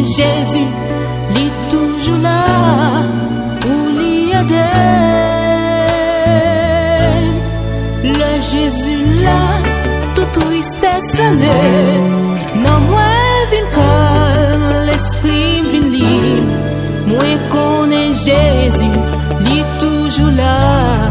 Jésus, il est toujours là pour l'y aider. Le Jésus là, tout tristesse l'est. Non, moi, vin calme, l'esprit vin libre. Moi, connais Jésus, il est toujours là.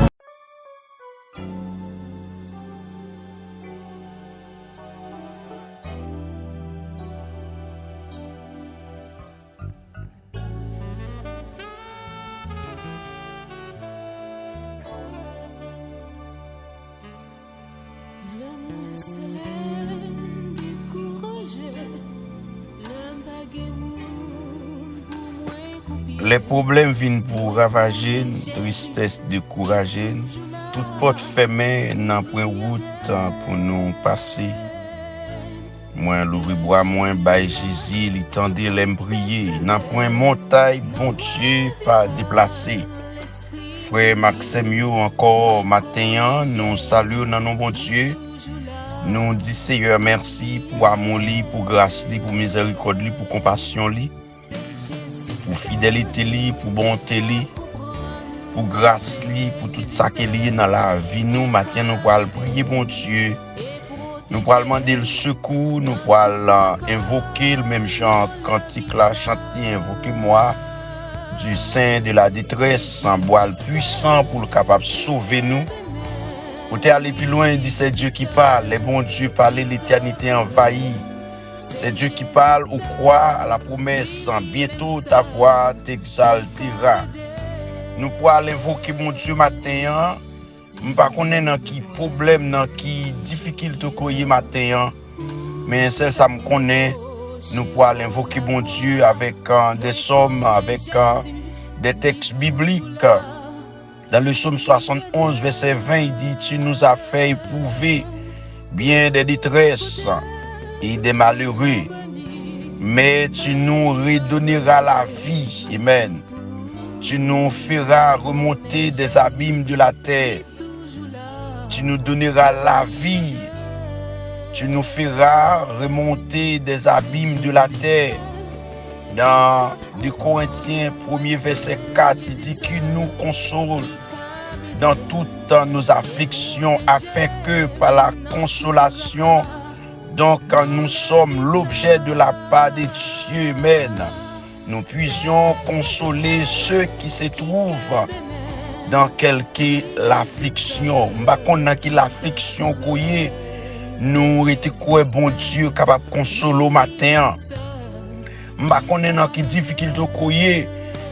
Les problèmes viennent pour ravager, tristesse décourager, toute porte fermée n'a point route pour nous passer. Moi l'ouvrir bois, moi bail Jésus, il tendait l'aime prier, n'a point montagne, bon Dieu pas déplacé. Frère Maxime encore matin, nous saluons dans nos bon Dieu. Nous disons Seigneur merci pour amour, pour grâce, pour miséricorde, pour compassion, pour fidélité, pour bonté, pour grâce, pour tout ça qui est lié dans la vie. Nous, maintenant, nous allons prier, bon Dieu. Nous allons demander le secours, nous allons invoquer le même chant cantique là, chanter, invoquer moi du sein de la détresse, en bois puissant pour le capable de sauver nous. Pour aller plus loin, il dit c'est Dieu qui parle, les bons dieux parlent, l'éternité envahie. C'est Dieu qui parle ou croit à la promesse, bientôt ta voix t'exaltera. Nous pourrons l'invoquer mon Dieu matin, nous ne connaissons pas qui problème, qui difficulté qu'on matin, mais celle ça me connaît, nous pourrons l'invoquer mon Dieu avec des psaumes, avec des textes bibliques. Dans le psaume 71, verset 20, il dit tu nous as fait éprouver bien des détresses et des malheureux, mais tu nous redonneras la vie. Amen. Tu nous feras remonter des abîmes de la terre. Tu nous donneras la vie. Tu nous feras remonter des abîmes de la terre. Dans 2 Corinthiens 1er verset 4, il dit qu'il nous console dans toutes nos afflictions afin que par la consolation, donc nous sommes l'objet de la part de Dieu, amen, nous puissions consoler ceux qui se trouvent dans quelque l'affliction. M'bakonna qui l'affliction koye, nous était quoi bon Dieu capable de consoler au matin. M'bakonna dans qui difficulté koye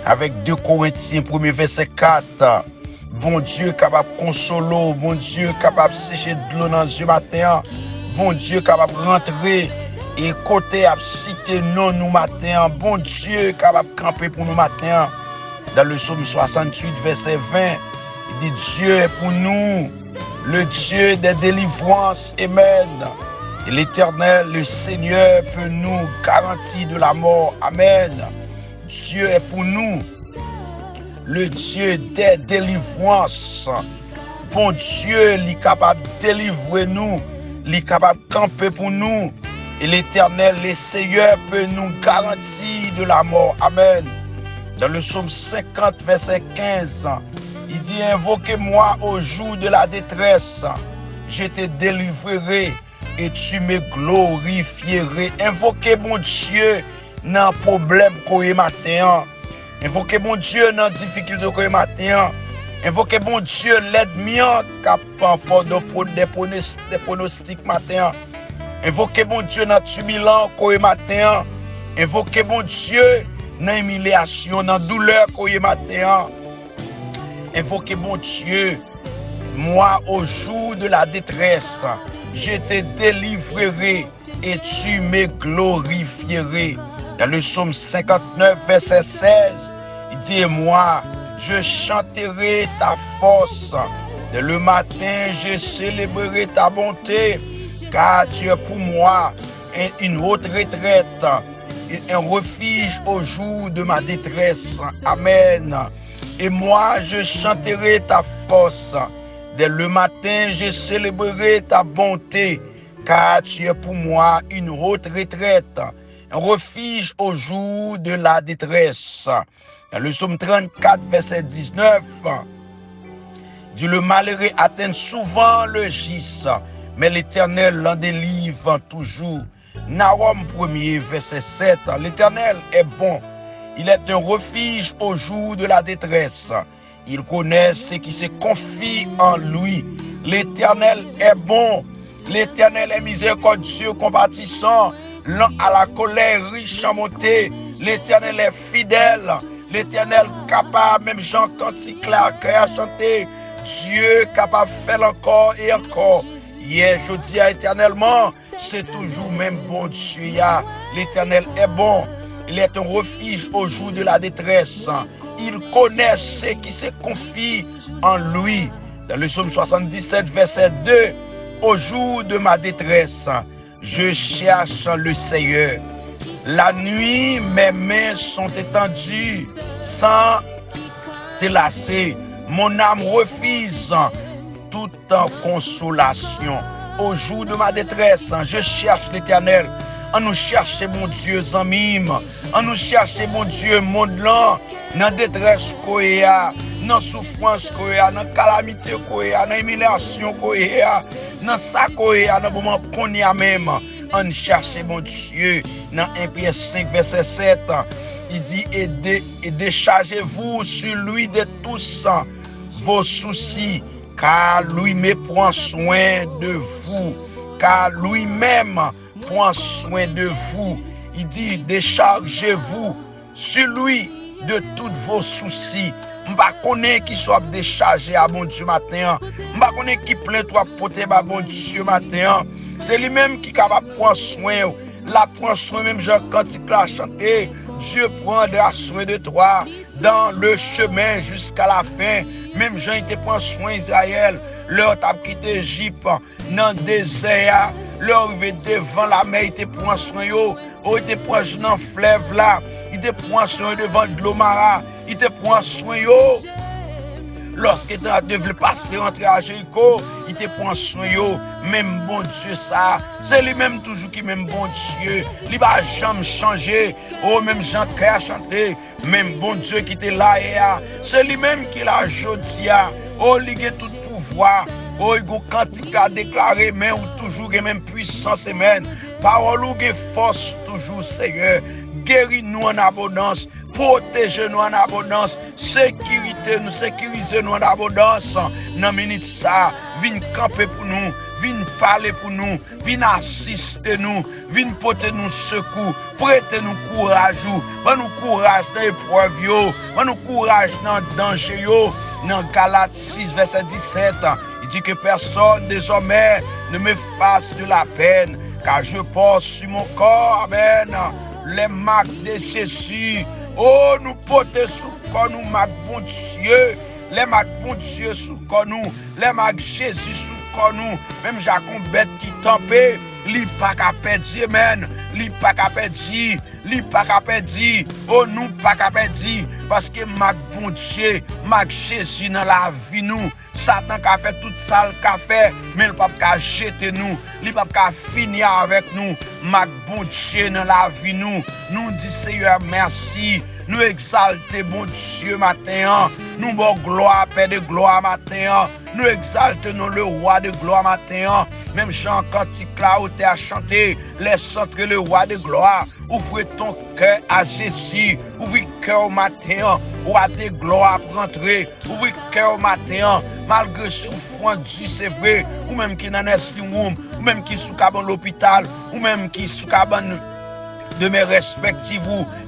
avec 2 Corinthiens 1er verset 4. Bon Dieu capable de consoler, bon Dieu capable de sécher de l'eau dans le matin. Bon Dieu capable de rentrer et côté à citer non nous matin. Bon Dieu capable de camper pour nous matin. Dans le psaume 68 verset 20, il dit Dieu est pour nous le Dieu des délivrances. Amen. Et l'Éternel, le Seigneur peut nous garantir de la mort. Amen. Dieu est pour nous le Dieu des délivrances. Bon Dieu, il est capable de délivrer nous. Il est capable de camper pour nous. Et l'Éternel, le Seigneur, peut nous garantir de la mort. Amen. Dans le psaume 50, verset 15, il dit invoquez-moi au jour de la détresse. Je te délivrerai et tu me glorifierais. Invoquez mon Dieu dans le problème qu'on est matin. Invoquez mon Dieu dans la difficulté qu'on est matin. Invoquez mon Dieu l'ennemi qui a des pronostics matin. Invoquez mon Dieu dans le tumulant qu'on est matin. Invoquez mon Dieu dans l'humiliation, dans la douleur qu'on est matin. Invoquez mon Dieu, moi au jour de la détresse, je te délivrerai et tu me glorifierais. Dans le psaume 59, verset 16, il dit, moi, je chanterai ta force. Dès le matin, je célébrerai ta bonté, car tu es pour moi une haute retraite, un refuge au jour de ma détresse. Amen. Et moi, je chanterai ta force. Dès le matin, je célébrerai ta bonté, car tu es pour moi une haute retraite, un refuge au jour de la détresse. Dans le psaume 34, verset 19, dit, le malheureux atteint souvent le gis, mais l'Éternel l'en délivre toujours. Nahum 1er, verset 7, l'Éternel est bon, il est un refuge au jour de la détresse. Il connaît ceux qui se confient en lui. L'Éternel est bon, l'Éternel est miséricordieux, compatissant, lent à la colère, riche en bonté. L'Éternel est fidèle, l'Éternel capable, même Jean Cantique là, a chanté, Dieu capable de faire encore et encore. Hier, je dis éternellement, c'est toujours même bon Dieu. L'Éternel est bon, il est un refuge au jour de la détresse. Il connaît ceux qui se confient en lui. Dans le psaume 77, verset 2, au jour de ma détresse, je cherche le Seigneur. La nuit, mes mains sont étendues sans se lasser. Mon âme refuse toute consolation. Au jour de ma détresse, je cherche l'Éternel. On nous cherche, mon Dieu, en mime. On nous cherche, mon Dieu, monde là. Dans détresse, dans souffrance, dans calamité, dans humiliation, dans ça, dans moment qu'on y a même. On cherche, mon Dieu. Dans 1 Pierre 5, verset 7, il dit, et déchargez-vous sur lui de tous vos soucis, car lui-même prend soin de vous. Car lui-même prend soin de vous. Il dit, déchargez-vous sur lui de tous vos soucis. Je ne connais qui soit déchargé à mon Dieu matin. Je ne connais qui plein toi porter à mon Dieu matin. C'est lui-même qui est capable de prendre soin. La prend soin, même Jean Cantique l'a chanté. Dieu prendra soin de toi dans le chemin jusqu'à la fin. Même Jean, il te prend soin Israël. Leur t'a quitté Égypte dans le désert. Leur arrivé devant la mer, il te prend soin. Il te prend dans le fleuve là. Il te prend soin devant l'eau Mara. Il te prend soin. Lorsque tu devais passer entre à Jéricho, il te prend soin. Même bon Dieu ça, c'est lui-même toujours qui même bon Dieu. Il va jamais changer. Oh, même Jean a chanté, même bon Dieu qui était là et c'est lui-même qui l'a jodi. Oh, il a tout pouvoir. Oh, il a cantique à déclarer, mais ou toujours et même puissance et même. Parole ou force toujours, Seigneur. Guéris-nous en abondance, protégez-nous en abondance, sécurisez-nous en abondance. Dans minute ça, viens camper pour nous, viens parler pour nous, viens assister nous, viens porter nous secours, prêtez-nous courage, nous courage dans l'épreuve, nous courage dans le danger. Dans Galates 6, verset 17, il dit que personne désormais ne me fasse de la peine, car je porte sur mon corps, amen, les marques de Jésus. Oh, nous portons sous corps nous, marques bon Dieu. Les marques bon Dieu sous corps nous. Les marques Jésus sous corps nous. Même Jacob qui tempé, li pas qu'à perdre, amen. Li pas qu'à perdre, li pas qu'à perdre. Oh, nous pas qu'à perdre. Parce que marque bon Dieu, marque Jésus dans la vie nous. Satan a fait tout ça, il a fait, mais il ne peut pas jeter nous, il ne peut pas finir avec nous. Marque bon Dieu dans la vie nous. Nous disons Seigneur merci. Nous exaltons bon Dieu matin. Nous bon gloire, Père de gloire matin. Nous exaltons le roi de gloire matin. Même Jean Cantique là où tu as chanté, laisse entrer le roi de gloire. Ouvre ton cœur à Jésus. Ouvre le cœur au matin. Roi de gloire pour entrer. Ouvre le cœur au matin. Malgré souffrance, c'est vrai. Ou même qui dans un room, ou même qui sous cabane l'hôpital, ou même qui sous cabane de mes respectifs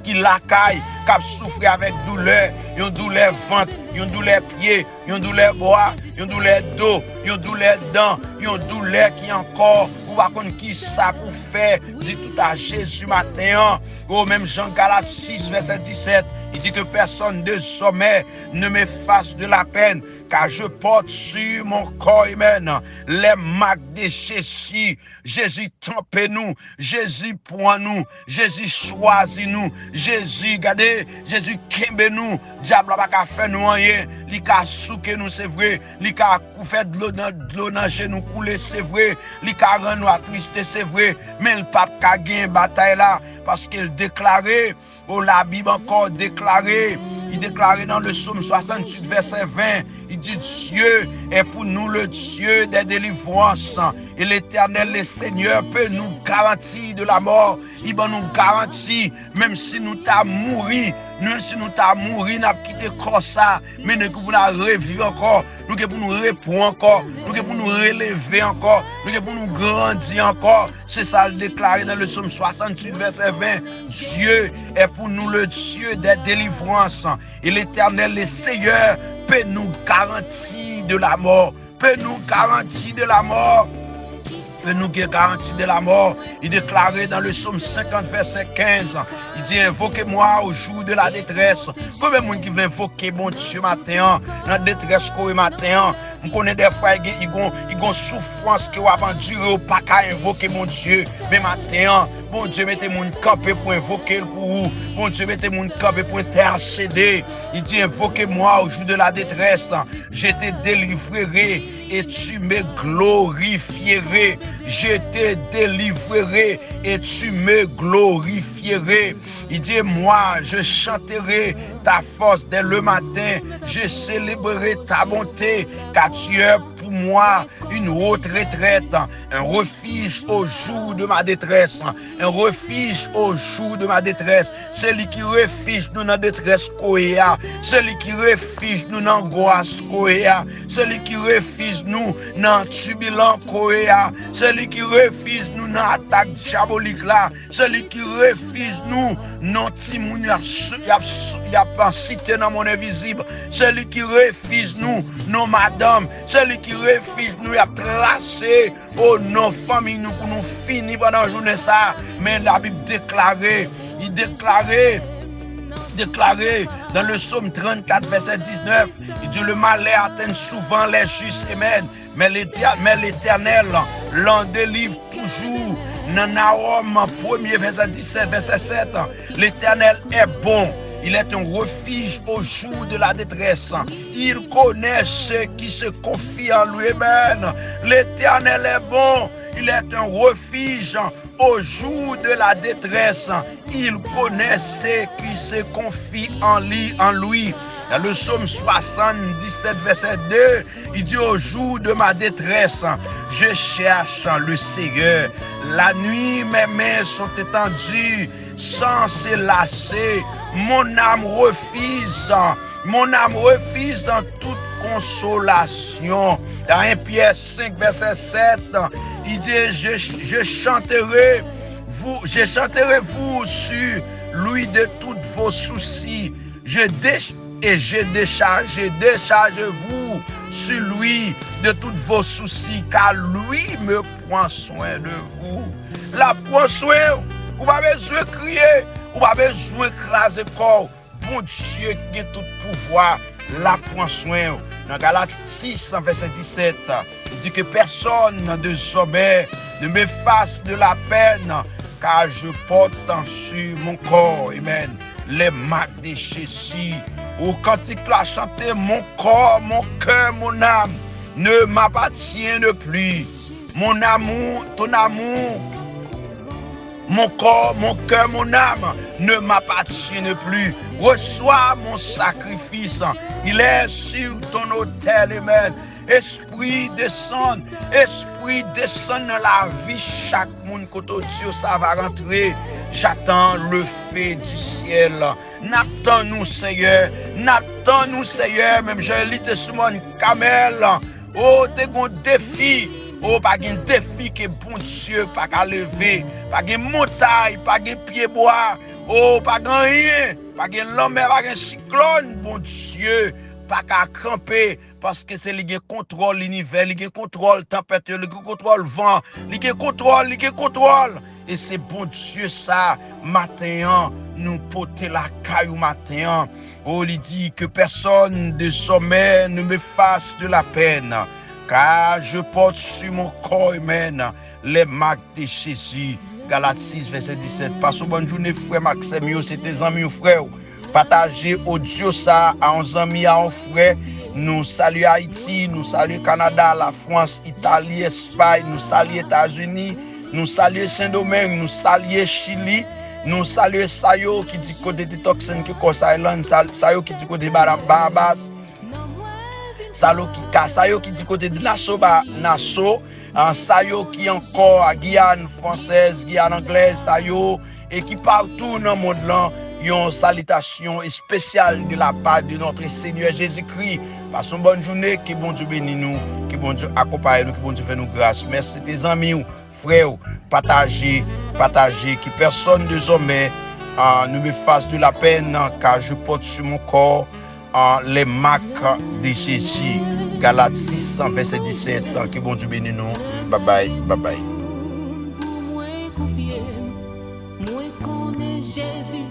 qui l'accueillent, qui souffrent avec douleur, une douleur ventre, une douleur pied, une douleur bois, une douleur dos, une douleur dents, une douleur qui encore, ou pas qu'on qui ça pour faire, dit tout à Jésus matin, ou même Jean Galates 6, verset 17, il dit que personne de sommet ne me fasse de la peine, car je porte sur mon corps humain les marques de Jésus. Jésus trempe nous, Jésus prend nous, Jésus choisit nous, Jésus, regardez, Jésus kembe nous, diable n'a pas fait nous rien, il a souqué nous, c'est vrai, il a fait de l'eau dans genou couler, c'est vrai, il a rendu nous attristé, c'est vrai, mais le pape a gagné une bataille là, parce qu'il déclarait, la Bible encore déclaré, il déclarait dans le psaume 68, verset 20, il dit Dieu est pour nous le Dieu des délivrances et l'Éternel, le Seigneur, peut nous garantir de la mort. Il va nous garantir, même si nous t'as mouru, même si nous t'as mouru, nous avons quitté comme ça, mais nous pouvons revivre encore, nous pouvons nous répondre encore, nous pouvons nous relever encore, nous pouvons nous grandir encore. C'est ça le déclaré dans le psaume 68, verset 20. Dieu est pour nous le Dieu des délivrances et l'Éternel, le Seigneur, peut nous garantir de la mort, peut nous garantir de la mort, peut nous garantir de la mort. Il déclarait dans le psaume 50, verset 15, il dit invoquez-moi au jour de la détresse. Combien de monde qui veut invoquer mon Dieu matin, dans la détresse qu'on est matin, on connaît des fois, ils ont souffrance qui va endurer, pas qu'à invoquer mon Dieu, mais matin, bon Dieu, mettez mon campé pour invoquer pour vous. Bon Dieu, mettez mon campé pour intercéder. Il dit, invoquez-moi au jour de la détresse. Je te délivrerai et tu me glorifierais. Je te délivrerai et tu me glorifierais. Il dit, moi, je chanterai ta force dès le matin. Je célébrerai ta bonté, car tu es pour moi une haute retraite, un refuge au jour de ma détresse, un refuge au jour de ma détresse. Celui qui refuge nous dans la détresse koya, celui qui refuge nous dans l'angoisse koya, celui qui refuge nous dans le turbulent koya, celui qui refuge nous dans l'attaque diabolique là, celui qui refuge nous dans timoun y a pas cité dans mon invisible, celui qui refuge nous non madame, celui qui refuge nous y a tracé oh nos familles nous pour nous finir pendant la journée ça, mais la Bible déclarait, il déclarait dans le psaume 34 verset 19, il dit le malheur atteint souvent les justes mais l'Éternel l'en délivre toujours. Dans Naom 1er verset 17 verset 7, l'Éternel est bon. Il est un refuge au jour de la détresse. Il connaît ceux qui se confient en lui-même. L'Éternel est bon. Il est un refuge au jour de la détresse. Il connaît ceux qui se confient en lui. Dans le psaume 77, verset 2, il dit au jour de ma détresse, je cherche le Seigneur. La nuit, mes mains sont étendues sans se lasser. Mon âme refuse dans toute consolation. Dans 1 Pierre 5, verset 7, il dit, je chanterai vous sur lui de tous vos soucis. Je décharge vous sur lui de tous vos soucis, car lui me prend soin de vous. La prend soin, vous n'avez pas besoin de crier, vous n'avez pas besoin d'écraser le corps. Bon Dieu qui a tout pouvoir, la prend soin. Dans Galates 6, verset 17, il dit que personne de sommet ne me fasse de la peine, car je porte sur mon corps, amen, les marques de Jésus. Au cantique là chanter, mon corps, mon cœur, mon âme ne m'appartient plus. Mon amour, ton amour, mon corps, mon cœur, mon âme ne m'appartiennent plus. Reçois mon sacrifice. Il est sur ton autel, amen. Esprit descend dans la vie. Chaque monde que Dieu ça va rentrer. J'attends le feu du ciel. N'attends-nous, Seigneur. N'attends-nous, Seigneur. Même je lis sur mon camel. Oh, t'es un défi. Oh, pas un défi que bon Dieu pas qu'à lever. Pas une montagne, pas un pied bois. Oh, pas rien. Pas un lomé, pas un cyclone. Bon Dieu pas qu'à camper parce que c'est lui qui contrôle l'univers, lui qui contrôle tempête, lui qui contrôle vent, lui qui contrôle. Et c'est bon Dieu ça, matin, nous porter la caille matin. Oh, il dit que personne de sommet ne me fasse de la peine, car je porte sur mon corps humain les marques de Jésus. Galates 6, verset 17. Passons bonne journée, frère Maxime, c'était amis, frère. Partagez audio ça à un ami, à un frère. Nous saluons Haïti, nous saluons Canada, la France, Italie, Espagne, nous saluons États-Unis, nous saluons Saint-Domingue, nous saluons Chili, nous saluons Sayo qui dit côté de Toxin, qui est Island, Sayo qui dit côté Barabas, Sayo qui dit côté de Nassau, Sayo qui encore à Guyane française, Guyane anglaise, Sayo, et qui partout dans le monde là. Une salutation spéciale de la part de notre Seigneur Jésus-Christ. Passons une bonne journée, que bon Dieu bénisse nous, que bon Dieu accompagne nous, que bon Dieu fait nous grâce. Merci tes amis, frères, partagez, que personne désormais ne me fasse de la peine, car je porte sur mon corps les marques de Jésus. Galates 6, verset 17, que bon Dieu bénisse nous. Bye bye, bye bye. Jésus.